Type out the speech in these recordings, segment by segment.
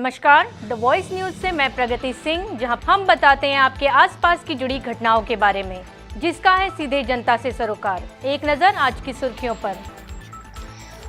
नमस्कार, the voice news से मैं प्रगति सिंह, जहां हम बताते हैं आपके आसपास की जुड़ी घटनाओं के बारे में, जिसका है सीधे जनता से सरोकार। एक नजर आज की सुर्खियों पर।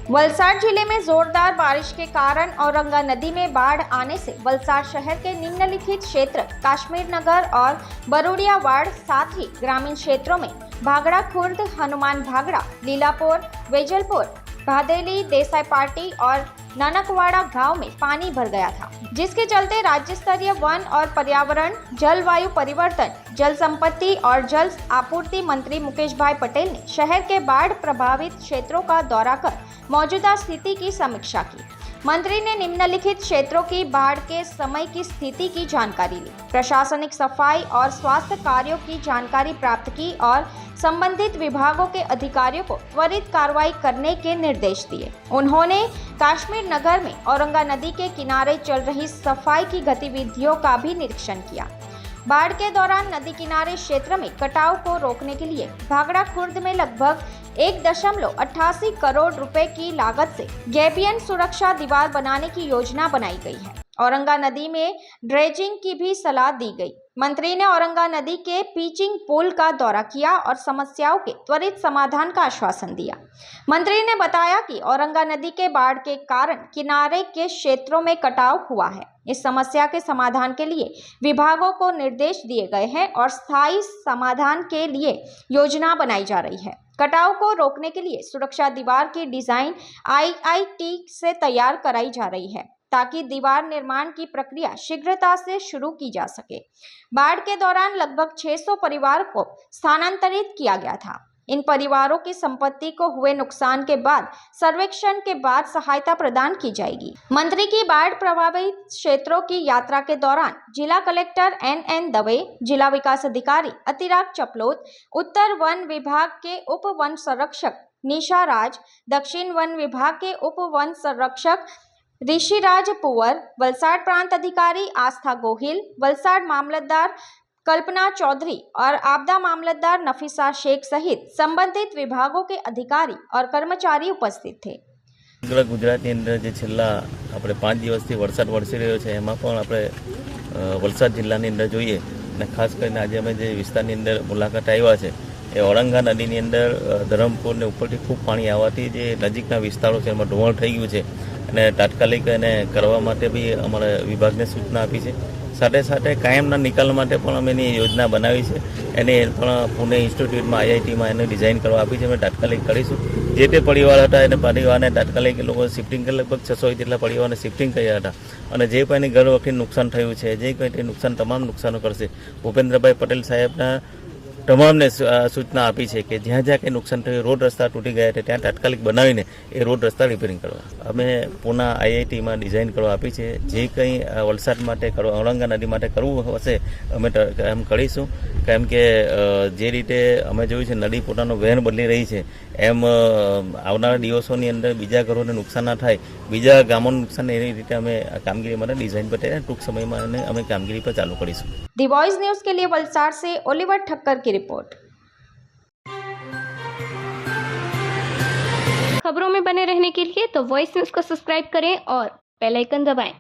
वलसाड जिले में जोरदार बारिश के कारण औरंगा नदी में बाढ़ आने से वलसाड शहर के निम्नलिखित क्षेत्र काश्मीर नगर और बरुड़िया वार्ड, साथ ही ग्रामीण क्षेत्रों में भागड़ा खुर्द, हनुमान भागड़ा, लीलापुर, वेजलपुर, भादेली, देसाई पार्टी और नानकवाड़ा गांव में पानी भर गया था, जिसके चलते राज्य स्तरीय वन और पर्यावरण, जलवायु परिवर्तन, जल संपत्ति और जल आपूर्ति मंत्री मुकेश भाई पटेल ने शहर के बाढ़ प्रभावित क्षेत्रों का दौरा कर मौजूदा स्थिति की समीक्षा की। मंत्री ने निम्नलिखित क्षेत्रों की बाढ़ के समय की स्थिति की जानकारी ली, प्रशासनिक सफाई और स्वास्थ्य कार्यों की जानकारी प्राप्त की और संबंधित विभागों के अधिकारियों को त्वरित कार्रवाई करने के निर्देश दिए। उन्होंने काश्मीर नगर में औरंगा नदी के किनारे चल रही सफाई की गतिविधियों का भी निरीक्षण किया। बाढ़ के दौरान नदी किनारे क्षेत्र में कटाव को रोकने के लिए भागड़ा खुर्द में लगभग 1.88 करोड़ रुपए की लागत से गैबियन सुरक्षा दीवार बनाने की योजना बनाई गई है। औरंगा नदी में ड्रेजिंग की भी सलाह दी गई। मंत्री ने औरंगा नदी के पिचिंग पुल का दौरा किया और समस्याओं के त्वरित समाधान का आश्वासन दिया। मंत्री ने बताया कि औरंगा नदी के बाढ़ के कारण किनारे के क्षेत्रों में कटाव हुआ है। इस समस्या के समाधान के लिए विभागों को निर्देश दिए गए हैं और स्थायी समाधान के लिए योजना बनाई जा रही है। कटाव को रोकने के लिए सुरक्षा दीवार की डिजाइन IIT से तैयार कराई जा रही है, ताकि दीवार निर्माण की प्रक्रिया शीघ्रता से शुरू की जा सके। बाढ़ के दौरान लगभग 600 परिवार को स्थानांतरित किया गया था। इन परिवारों की संपत्ति को हुए नुकसान के बाद सर्वेक्षण के बाद सहायता प्रदान की जाएगी। मंत्री की बाढ़ प्रभावित क्षेत्रों की यात्रा के दौरान जिला कलेक्टर NN दवे, जिला विकास अधिकारी अतिराग चपलोत, उत्तर वन विभाग के उप वन संरक्षक निशा राज, दक्षिण वन विभाग के उप वन संरक्षक ऋषिराज पुवर, वलसाड प्रांत अधिकारी आस्था गोहिल, वलसाड मामलतदार कल्पना चौधरी और आपदा मामलतदार नफीसा शेख सहित संबंधित विभागों के अधिकारी और कर्मचारी उपस्थित थे। ગુજરાતની અંદર જે છેલ્લા આપણે 5 દિવસથી વરસાદ વરસી રહ્યો છે, એમાં પણ આપણે વલસાડ જિલ્લાની અંદર જોઈએ અને ખાસ કરીને આજે અમે જે વિસ્તારની અંદર મુલાકાત આવ્યા છે એ औरंगा નદીની અંદર ધરમપુર ને ઉપરથી ખૂબ પાણી આવવાથી જે નજીકના વિસ્તારો છે એમાં ધોવાણ થઈ ગયું છે અને તાત્કાલિક એને કરવા માટે બી અમારા વિભાગને સૂચના આપી છે। સાથે સાથે કાયમના નિકાલ માટે પણ અમે એની યોજના બનાવી છે। એને પણ પુણે ઇન્સ્ટિટ્યૂટમાં IITમાં એને ડિઝાઇન કરવા આપી છે। અમે તાત્કાલિક કરીશું। જે તે પરિવાર હતા એને પરિવારને તાત્કાલિક એ લોકો શિફ્ટિંગ કરી લગભગ 600 જેટલા પરિવારને શિફ્ટિંગ કર્યા હતા અને જે પણ એની ઘર વખતે નુકસાન થયું છે, જે કંઈ નુકસાન તમામ નુકસાનો કરશે ભૂપેન્દ્રભાઈ પટેલ સાહેબના તમામને સૂચના આપી છે કે જ્યાં જ્યાં કંઈ નુકસાન થયું, રોડ રસ્તા તૂટી ગયા છે, ત્યાં તાત્કાલિક બનાવીને એ રોડ રસ્તા રિપેરિંગ કરવા અમે પૂના IITમાં ડિઝાઇન કરવા આપી છે। જે કંઈ વલસાડ માટે औरंगा નદી માટે કરવું હશે અમે એમ કરીશું। કેમ કે જે રીતે અમે જોયું છે નદી પોતાનો વહેણ બદલી રહી છે, એમ આવનારા દિવસોની અંદર બીજા ઘરોને નુકસાન ના થાય, બીજા ગામોને નુકસાન એવી રીતે અમે આ કામગીરી માટે ડિઝાઇન પર ટૂંક સમયમાં અમે કામગીરી પર ચાલુ કરીશું। दी वॉइस न्यूज के लिए वलसाड से ओलिवर ठक्कर की रिपोर्ट। खबरों में बने रहने के लिए तो वॉइस न्यूज को सब्सक्राइब करें और बेल आइकन दबाएं।